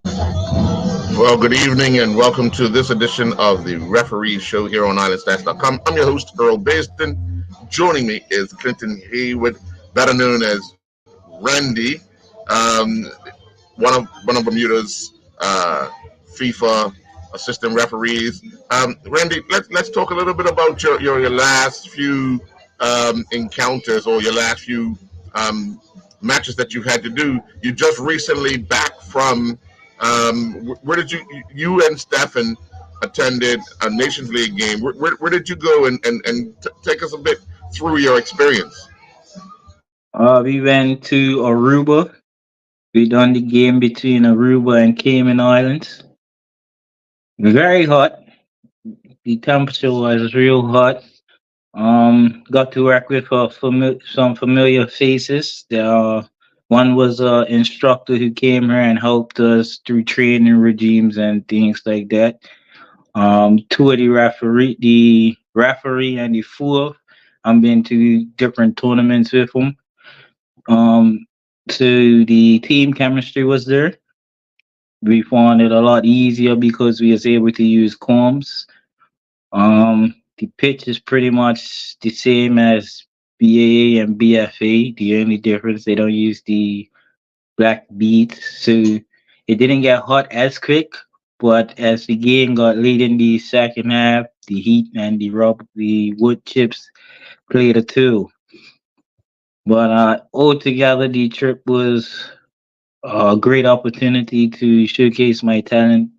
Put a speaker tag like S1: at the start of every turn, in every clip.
S1: Well, good evening and welcome to this edition of the Referee Show here on IslandStats.com. I'm your host, Earl Baston. Joining me is Clinton Haywood, better known as Randy, um, one of Bermuda's FIFA assistant referees. Randy, let's talk a little bit about your last few encounters or your last few um, matches that you've had to do. You just recently back from where did you and Stefan attended a Nations League game? Where did you go and take us a bit through your experience?
S2: We went to Aruba. We done the game between Aruba and Cayman Islands. Very hot. The temperature was real hot. Got to work with some familiar faces. One was an instructor who came here and helped us through training regimes and things like that. Two of the referee and the fourth. I've been to different tournaments with them. Um, so the team chemistry was there. We found it a lot easier because we was able to use comms. The pitch is pretty much the same as BAA and BFA. The only difference they don't use the black beads, so it didn't get hot as quick. But as the game got late in the second half, the heat and the wood chips played a tool. But altogether, the trip was a great opportunity to showcase my talent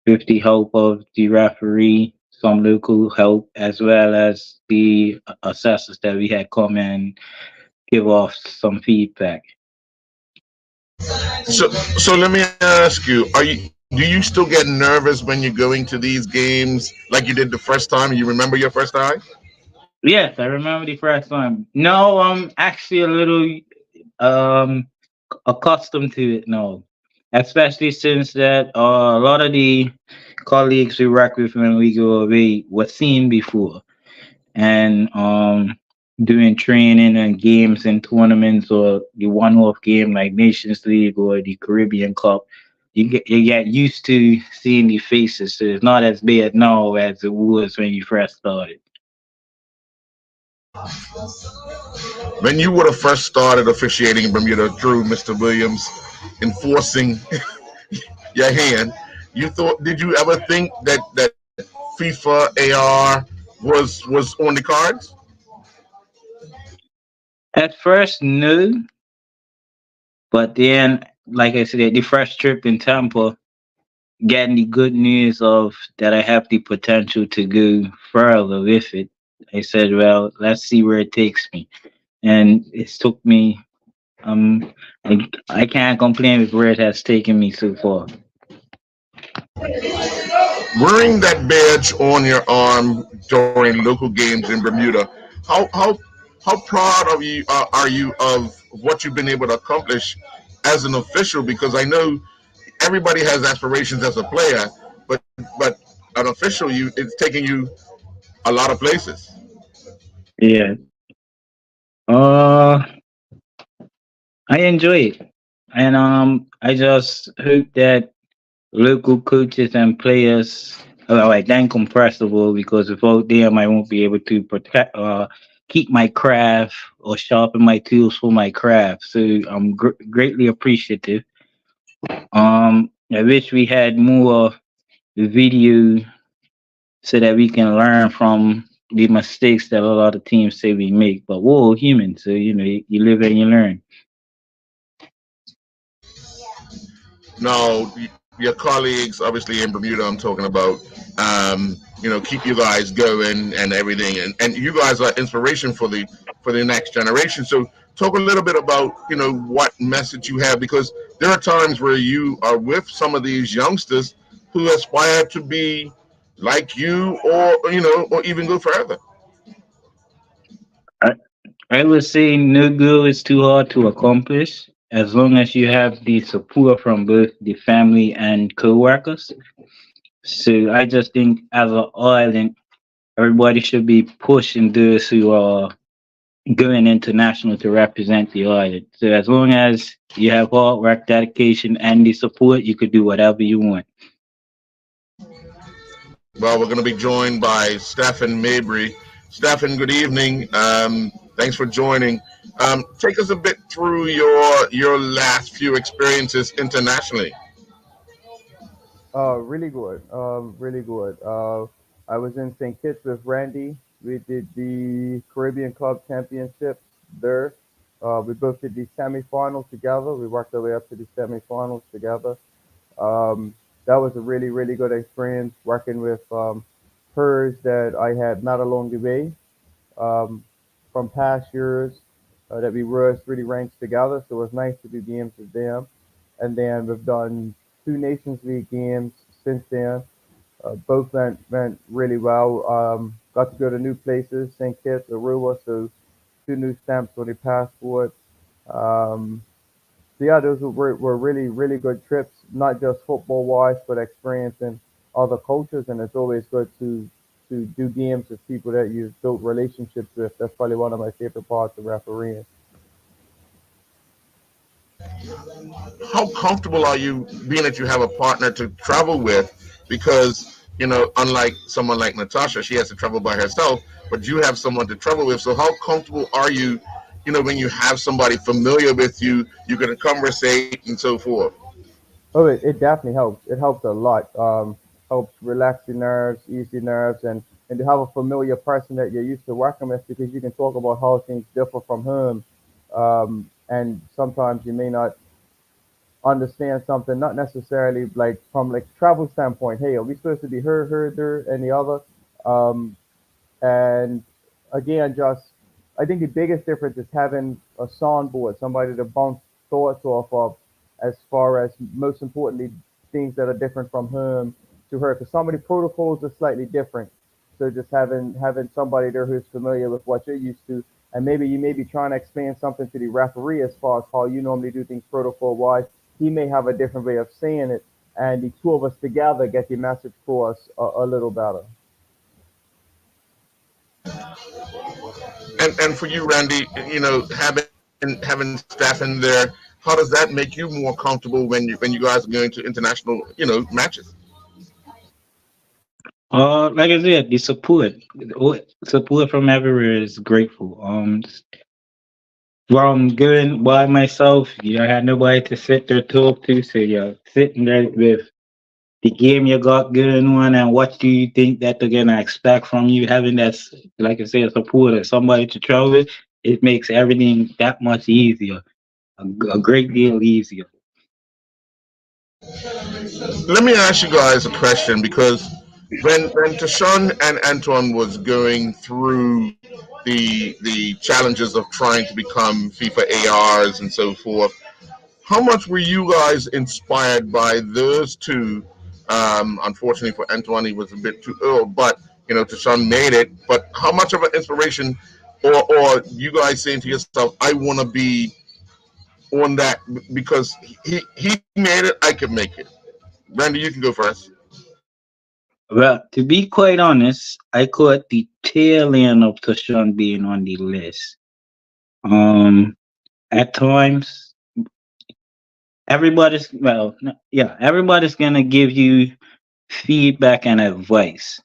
S2: with the help of the referee, some local help, as well as the assessors that we had come and give off some feedback.
S1: So let me ask you: do you still get nervous when you're going to these games like you did the first time? You remember your first time?
S2: Yes, I remember the first time. No, I'm actually a little um accustomed to it now, especially since that a lot of the colleagues we work with when we go away were seen before, and doing training and games and tournaments or the one-off game like Nations League or the Caribbean Cup. You get used to seeing the faces, so it's not as bad now as it was when you first started.
S1: When you would have first started officiating in Bermuda through Mr. Williams enforcing your hand, did you ever think that FIFA AR was on the cards?
S2: At first, no, but then, like I said, the first trip in Tampa, getting the good news of that I have the potential to go further with it. I said, well, let's see where it takes me. And it took me, um, I can't complain with where it has taken me so far.
S1: Wearing that badge on your arm during local games in Bermuda, how how how proud of you are you of what you've been able to accomplish as an official? Because I know everybody has aspirations as a player, but an official, it's taking you a lot of places.
S2: Yeah. Uh, I enjoy it. And I just hope that local coaches and players, I thank them first of all because without them, I won't be able to keep my craft or sharpen my tools for my craft. So I'm greatly appreciative. I wish we had more video so that we can learn from the mistakes that a lot of teams say we make. But we're all human, so you live and you learn.
S1: Now, your colleagues, obviously in Bermuda, I'm talking about, keep you guys going and everything, and you guys are inspiration for the next generation. So, talk a little bit about what message you have, because there are times where you are with some of these youngsters who aspire to be like you, or or even go further.
S2: I, I would say no goal is too hard to accomplish as long as you have the support from both the family and co-workers. So I just think as an island, everybody should be pushing those who are going international to represent the island. So as long as you have hard work, dedication, and the support, you could do whatever you want.
S1: Well, we're going to be joined by Stephen Mabry. Stephen, good evening. Thanks for joining. Take us a bit through your last few experiences internationally.
S3: Really good. Really good. I was in St. Kitts with Randy. We did the Caribbean Club Championships there. We both did the semifinals together. We worked our way up to the semifinals together. Um, that was a really, really good experience working with pers that I had met along the way um, from past years that we rose through the ranks together. So it was nice to do games with them. And then we've done two Nations League games since then. Both went really well. Got to go to new places, St. Kitts, Aruba, so two new stamps on the passport. Um, so yeah, those were really, really good trips, not just football wise, but experiencing other cultures. And it's always good to do games with people that you've built relationships with. That's probably one of my favorite parts of refereeing.
S1: How comfortable are you being that you have a partner to travel with? Because unlike someone like Natasha, she has to travel by herself, but you have someone to travel with. So how comfortable are you? When you have somebody familiar with you, you can conversate and so forth.
S3: Oh, it definitely helps. It helps a lot. Helps relax your nerves, ease your nerves, and to have a familiar person that you're used to working with because you can talk about how things differ from home. And sometimes you may not understand something, not necessarily like from like travel standpoint. Hey, are we supposed to be her, there, and the other? Um, and again, just I think the biggest difference is having a soundboard, somebody to bounce thoughts off of, as far as most importantly things that are different from him to her. Because some of the protocols are slightly different. So just having somebody there who's familiar with what you're used to, and maybe you may be trying to explain something to the referee as far as how you normally do things protocol wise. He may have a different way of saying it, and the two of us together get the message across a little better.
S1: And for you, Randy, having staff in there, how does that make you more comfortable when you guys are going to international matches?
S2: Like I said, the support from everywhere is grateful. From going by myself, I had nobody to sit there talk to. So yeah, sitting there with the game you got going on and what do you think that they're gonna expect from you, having that, like I said, support or somebody to travel with, it makes everything that much easier, a great deal easier.
S1: Let me ask you guys a question because when Tashawn and Antoine was going through the challenges of trying to become FIFA ARs and so forth, how much were you guys inspired by those two? Unfortunately for Antoine, he was a bit too early, but Tashawn made it. But how much of an inspiration, or you guys saying to yourself, "I want to be on that because he made it, I could make it." Randy, you can go first.
S2: Well, to be quite honest, I caught the tail end of Tashawn being on the list. Um, at times, everybody's gonna give you feedback and advice.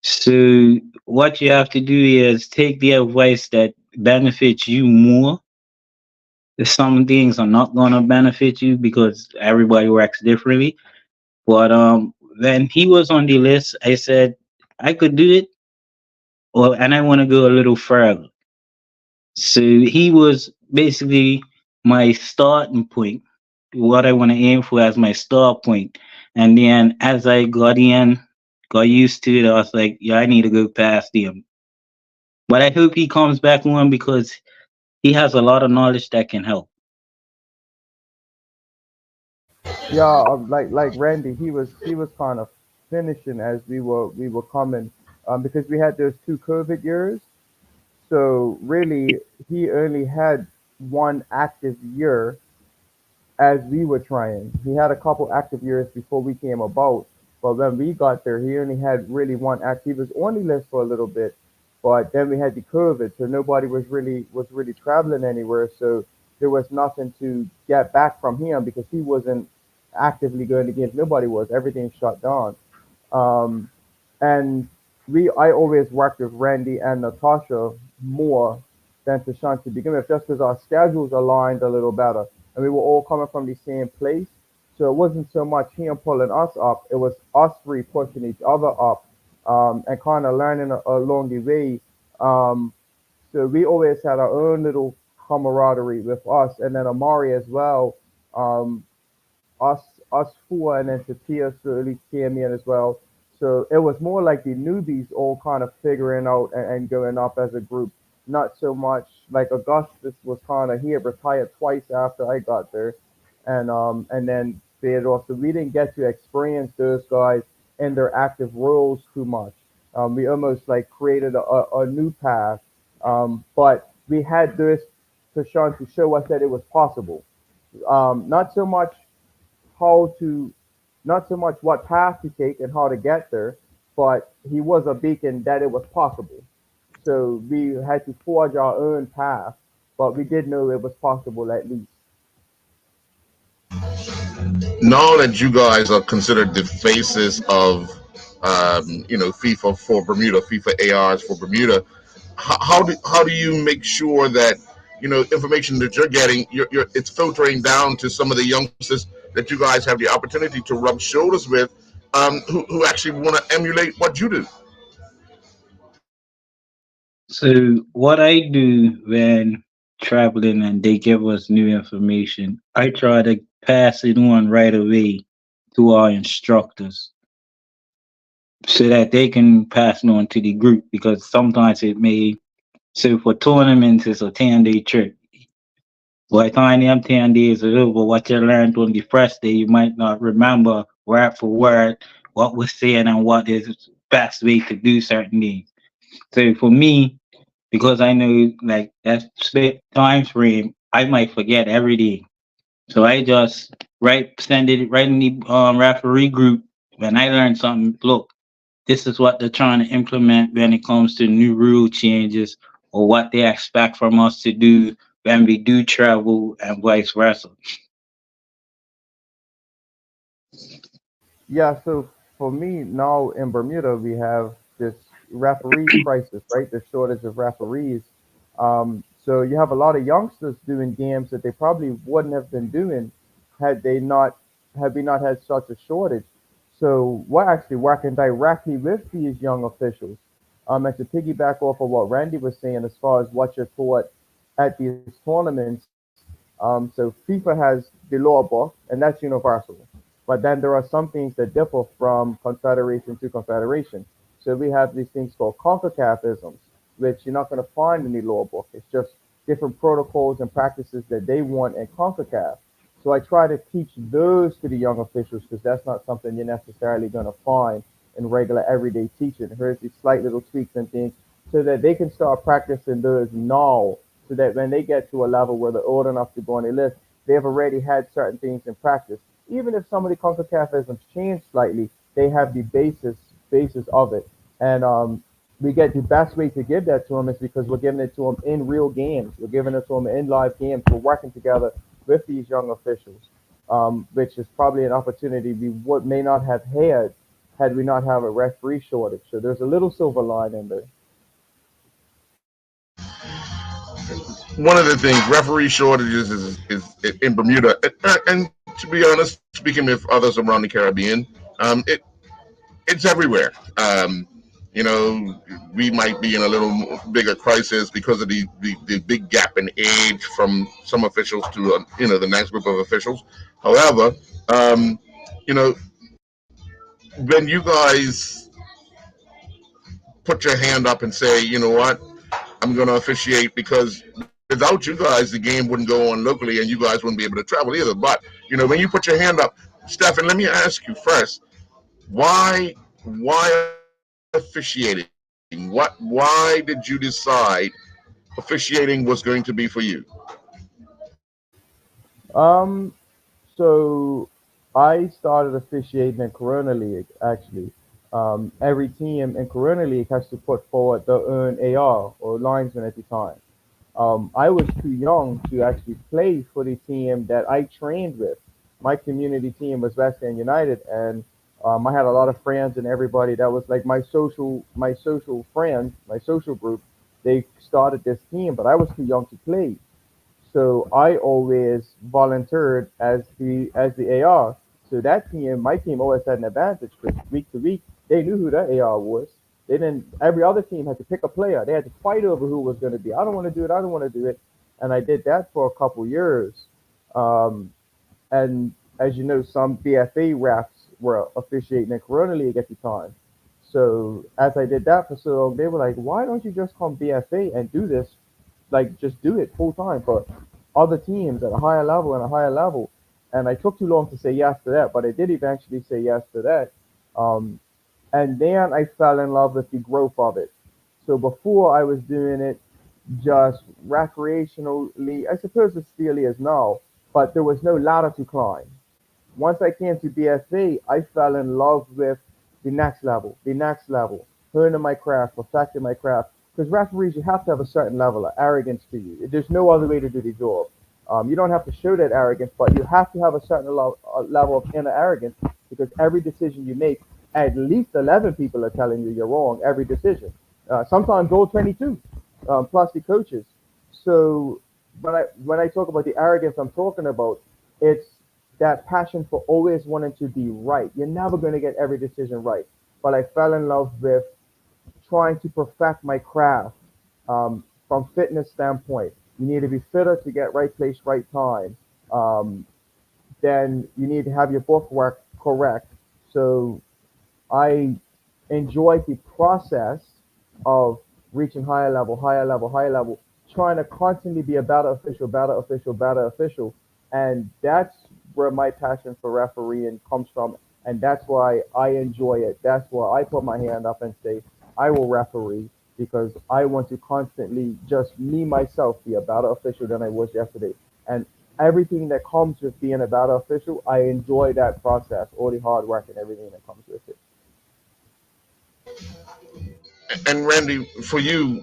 S2: So what you have to do is take the advice that benefits you more. Some things are not gonna benefit you because everybody works differently. But when he was on the list, I said I could do it, and I want to go a little further. So he was basically my starting point, what I want to aim for as my start point. And then as I got used to it, I was like, yeah, I need to go past him. But I hope he comes back on because he has a lot of knowledge that can help.
S3: Yeah, like Randy, he was kind of finishing as we were coming, because we had those two COVID years. So really, he only had one active year as we were trying. He had a couple active years before we came about, but when we got there, he only had really one act. He was on the list for a little bit, But then we had the COVID, so nobody was really traveling anywhere. So there was nothing to get back from him because he wasn't actively going to games. Nobody was. Everything shut down. Um, and I always worked with Randy and Natasha more than Tashawn to begin with, just because our schedules aligned a little better, and we were all coming from the same place. So it wasn't so much him pulling us up; it was us three pushing each other up, and kind of learning along the way. Um, so we always had our own little camaraderie with us, and then Amari as well. Um, us four, and then Satia slowly came in as well. So it was more like the newbies all kind of figuring out and going up as a group. Not so much like Augustus was kind of here, retired twice after I got there, and then Theodore. So we didn't get to experience those guys in their active roles too much. We almost like created a new path, but we had this to Sean to show us that it was possible. Not so much how to, not so much what path to take and how to get there, but he was a beacon that it was possible. So we had to forge our own path, but we did know it was possible at least.
S1: Now that you guys are considered the faces of, FIFA for Bermuda, FIFA ARs for Bermuda, how do you make sure that information that you're getting, it's filtering down to some of the youngsters that you guys have the opportunity to rub shoulders with, who actually want to emulate what you do?
S2: So what I do when traveling and they give us new information, I try to pass it on right away to our instructors so that they can pass it on to the group because sometimes it may, so for tournaments it's a 10-day trip. By the time them 10 days are over, what you learned on the first day, you might not remember word for word what was said and what is best way to do certain things. So for me, because I know like that split time frame, I might forget everything. So I just send it right in the referee group when I learn something. Look, this is what they're trying to implement when it comes to new rule changes or what they expect from us to do when we do travel and vice versa.
S3: Yeah, so for me now in Bermuda, we have this referee crisis, right? The shortage of referees. So you have a lot of youngsters doing games that they probably wouldn't have been doing had they not had we not had such a shortage. So we're actually working directly with these young officials. And to piggyback off of what Randy was saying as far as what you're taught at these tournaments, so FIFA has the law book, and that's universal. But then there are some things that differ from confederation to confederation. So we have these things called CONCACAF-isms, which you're not going to find in the law book. It's just different protocols and practices that they want in CONCACAF. So I try to teach those to the young officials because that's not something you're necessarily going to find in regular everyday teaching. Here's these slight little tweaks and things so that they can start practicing those now so that when they get to a level where they're old enough to go on the list, they've already had certain things in practice. Even if some of the CONCACAFisms change slightly, they have the basis of it. And we get the best way to give that to them is because we're giving it to them in real games. We're giving it to them in live games. We're working together with these young officials, which is probably an opportunity we may not have had we not have a referee shortage. So there's a little silver line in there.
S1: One of the things, referee shortages is in Bermuda, and to be honest, speaking with others around the Caribbean, it's everywhere. You know, we might be in a little bigger crisis because of the big gap in age from some officials to the next group of officials. However, um, you know, when you guys put your hand up and say, you know what, I'm going to officiate because without you guys, the game wouldn't go on locally, and you guys wouldn't be able to travel either. But when you put your hand up, Stefan, let me ask you first, why officiating? Why did you decide officiating was going to be for you?
S3: Um, so I started officiating in Corona League actually. Every team in Corona League has to put forward their own AR or linesman at the time. I was too young to actually play for the team that I trained with. My community team was West End United, and I had a lot of friends and everybody that was like my social friends, my social group. They started this team, but I was too young to play. So I always volunteered as the AR. So that team, my team always had an advantage because week to week they knew who that AR was. They didn't. Every other team had to pick a player. They had to fight over who was going to be. I don't want to do it. I don't want to do it. And I did that for a couple years. Um, and as you know, some BFA refs were officiating in Corona League at the time. So as I did that for so long, they were like, "Why don't you just come BFA and do this? Like, just do it full time for other teams at a higher level and a higher level." And I took too long to say yes to that, but I did eventually say yes to that. Um, and then I fell in love with the growth of it. So before I was doing it just recreationally, I suppose it still is now, but there was no ladder to climb. Once I came to BFA, I fell in love with the next level, honing my craft, perfecting my craft. Because referees, you have to have a certain level of arrogance to you. There's no other way to do the job. You don't have to show that arrogance, but you have to have a certain level of inner arrogance because every decision you make, at least 11 people are telling you you're wrong every decision. Sometimes all 22, plus the coaches. So when I talk about the arrogance I'm talking about, it's that passion for always wanting to be right. You're never going to get every decision right. But I fell in love with trying to perfect my craft from fitness standpoint. You need to be fitter to get right place, right time. Um, then you need to have your book work correct. So I enjoy the process of reaching higher level, higher level, higher level, trying to constantly be a better official, better official, better official. And that's where my passion for refereeing comes from. And that's why I enjoy it. That's why I put my hand up and say, I will referee because I want to constantly just me myself be a better official than I was yesterday. And everything that comes with being a better official, I enjoy that process, all the hard work and everything that comes with it.
S1: And Randy, for you,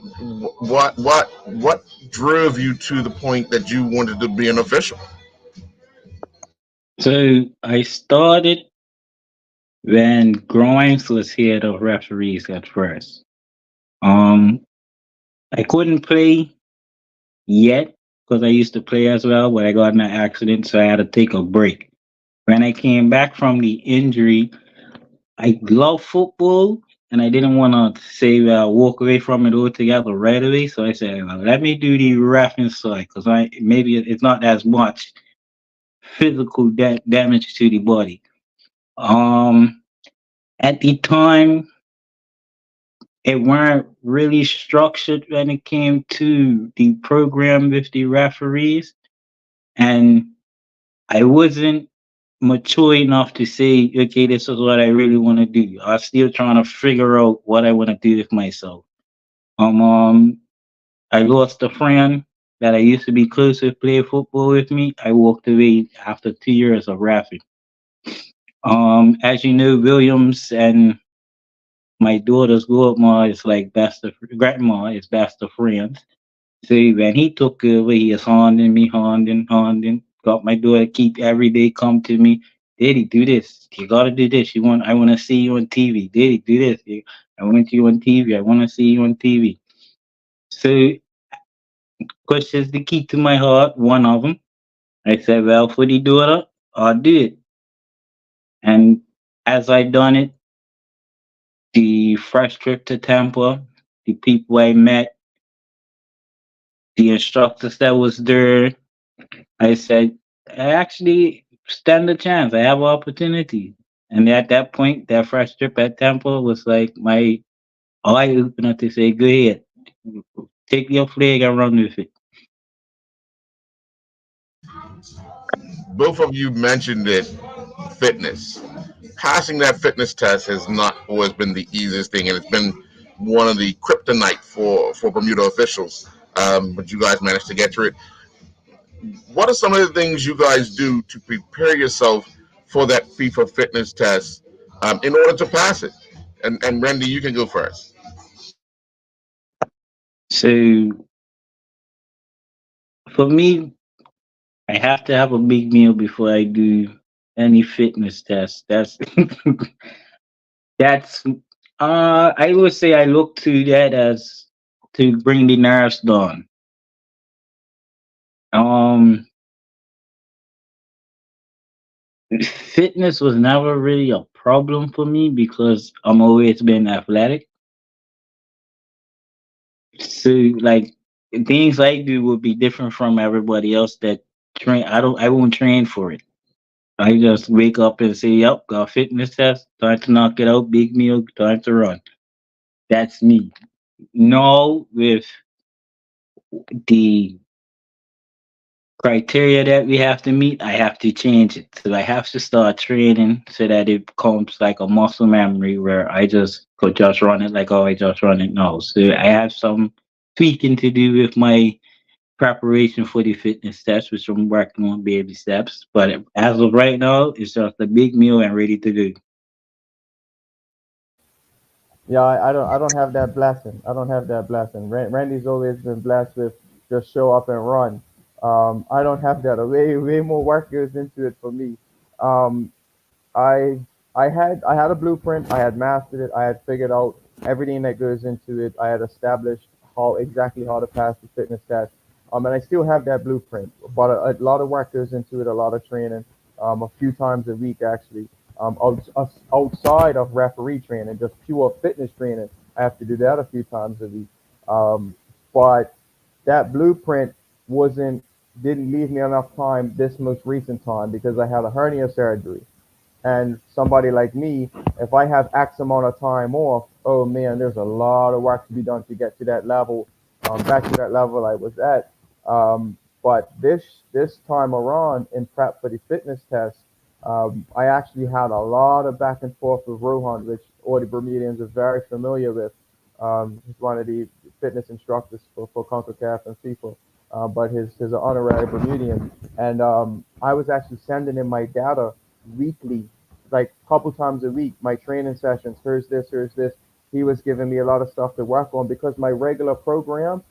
S1: what drove you to the point that you wanted to be an official?
S2: So I started when Grimes was here of referees at first. Um, I couldn't play yet because I used to play as well, but I got in an accident, so I had to take a break. When I came back from the injury, I love football, and I didn't want to say walk away from it altogether right away. So I said, well, let me do the ref side because I maybe it's not as much physical damage to the body. Um, at the time, it weren't really structured when it came to the program with the referees, and I wasn't mature enough to say, okay, this is what I really want to do. I'm still trying to figure out what I want to do with myself. Um, um, I lost a friend that I used to be close with, play football with me. I walked away after 2 years of rapping. As you know, Williams and my daughter's grandma is like grandma is best of friends. So when he took over, he is haunting me, haunting. Got my daughter keep every day come to me. Daddy, do this. You gotta do this. I wanna see you on TV. Daddy, do this. I want you on TV. I wanna see you on TV. So questions the key to my heart, one of them. I said, well, for the daughter, I'll do it. And as I done it, the first trip to Tampa, the people I met, the instructors that was there, I said, I actually stand a chance. I have an opportunity. And at that point, that first trip at Tampa was like my eye opener to say, go ahead, take your flag and run with it.
S1: Both of you mentioned it, fitness. Passing that fitness test has not always been the easiest thing, and it's been one of the kryptonite for Bermuda officials. But you guys managed to get through it. What are some of the things you guys do to prepare yourself for that FIFA fitness test in order to pass it? And Randy, you can go first.
S2: So for me, I have to have a big meal before I do any fitness test. That's I would say I look to that as to bring the nerves down. Um Fitness was never really a problem for me because I'm always been athletic. So like things I do will be different from everybody else that train. I won't train for it. I just wake up and say, "Yep, got a fitness test. Time to knock it out. Big meal. Time to run." That's me. No, with the criteria that we have to meet, I have to change it. So I have to start training so that it becomes like a muscle memory where I just could just run it like, oh, I just run it now. So I have some tweaking to do with my preparation for the fitness test, which I'm working on baby steps. But as of right now, it's just a big meal and ready to go.
S3: Yeah, I don't have that blessing. I don't have that blessing. Randy's always been blessed with just show up and run. I don't have that. Way more work goes into it for me. Um, I I had a blueprint. I had mastered it. I had figured out everything that goes into it. I had established how exactly how to pass the fitness test. And I still have that blueprint, but a lot of work goes into it. A lot of training, a few times a week actually. Outside of referee training, just pure fitness training, I have to do that a few times a week. Um, but that blueprint wasn't didn't leave me enough time this most recent time because I had a hernia surgery. And somebody like me, if I have X amount of time off, oh man, there's a lot of work to be done to get to that level, back to that level I was at. But this time around in prep for the fitness test, I actually had a lot of back and forth with Rohan, which all the Bermudians are very familiar with. He's one of the fitness instructors for CONCACAF and FIFA, but his an honorary Bermudian. And I was actually sending him my data weekly, like a couple times a week, my training sessions. Here's this, here's this. He was giving me a lot of stuff to work on because my regular program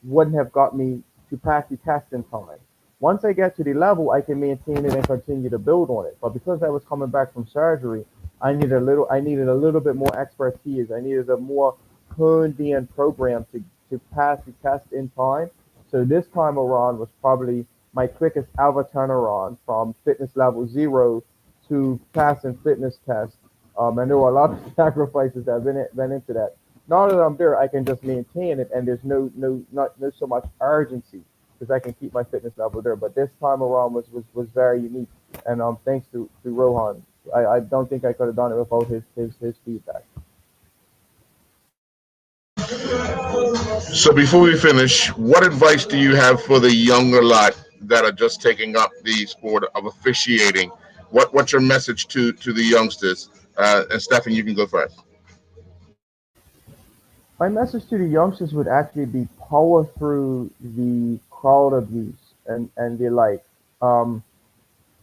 S3: wouldn't have got me to pass the test in time. Once I get to the level, I can maintain it and continue to build on it. But because I was coming back from surgery, I needed a little bit more expertise. I needed a more honed in program to pass the test in time. So this time around was probably my quickest ever turnaround from fitness level zero to passing fitness test. And there were a lot of sacrifices that went into that. Now that I'm there, I can just maintain it, and there's no so much urgency because I can keep my fitness level there. But this time around was very unique, and thanks to Rohan, I don't think I could have done it without his feedback.
S1: So before we finish, what advice do you have for the younger lot that are just taking up the sport of officiating? What's your message to the youngsters? And Stefan, you can go first.
S3: My message to the youngsters would actually be power through the crowd abuse and the like. Um,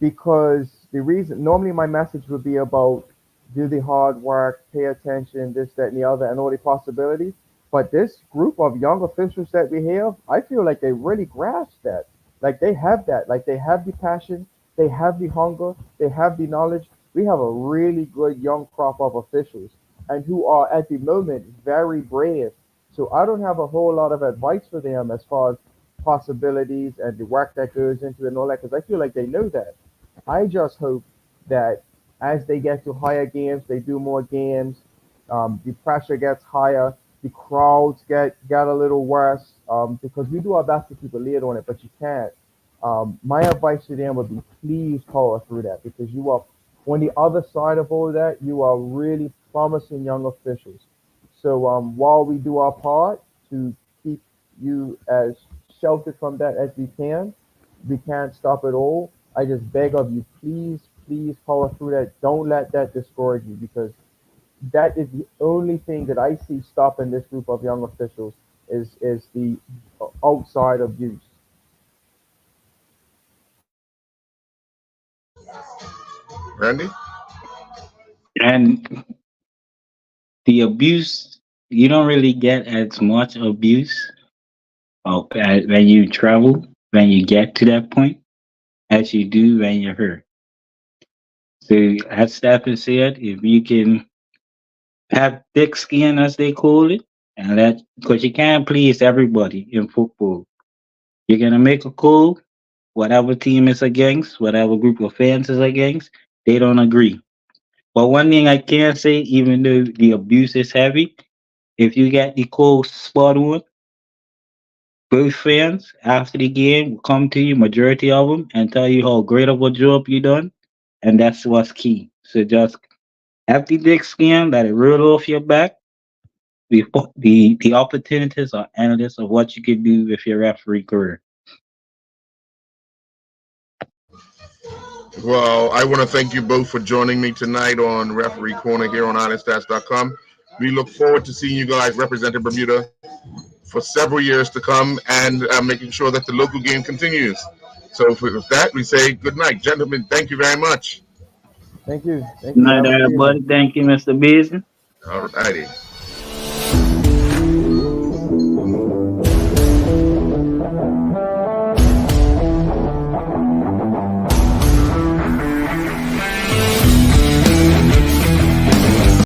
S3: because the reason normally my message would be about do the hard work, pay attention, this, that, and the other, and all the possibilities. But this group of young officials that we have, I feel like they really grasp that. Like they have that. Like they have the passion, they have the hunger, they have the knowledge. We have a really good young crop of officials, and who are at the moment very brave. So I don't have a whole lot of advice for them as far as possibilities and the work that goes into it and all that, because I feel like they know that. I just hope that as they get to higher games, they do more games. The pressure gets higher. The crowds get a little worse because we do our best to keep a lid on it, but you can't. My advice to them would be please power through that because you are on the other side of all that. You are really promising young officials. So while we do our part to keep you as sheltered from that as we can't stop it all. I just beg of you, please, please power through that. Don't let that discourage you because that is the only thing that I see stopping this group of young officials is the outside abuse.
S1: Randy?
S2: And The abuse, you don't really get as much abuse when you travel, when you get to that point, as you do when you're here. So, as Stephen said, if you can have thick skin, as they call it, and that, because you can't please everybody in football. You're gonna make a call, whatever team is against, whatever group of fans is against, they don't agree. But one thing I can say, even though the abuse is heavy, if you get the call spot on, both fans after the game will come to you, majority of them, and tell you how great of a job you done, and that's what's key. So just have the thick skin, let it roll off your back. The opportunities are endless of what you could do with your referee career.
S1: Well, I want to thank you both for joining me tonight on Referee Corner here on IslandStats.com. We look forward to seeing you guys representing Bermuda for several years to come and making sure that the local game continues. So, with that, we say good night. Gentlemen, thank you very much.
S3: Thank you. Thank you.
S2: Night,
S3: Have a good evening.
S2: everybody. Thank you, Mr. Beasley.
S1: All righty.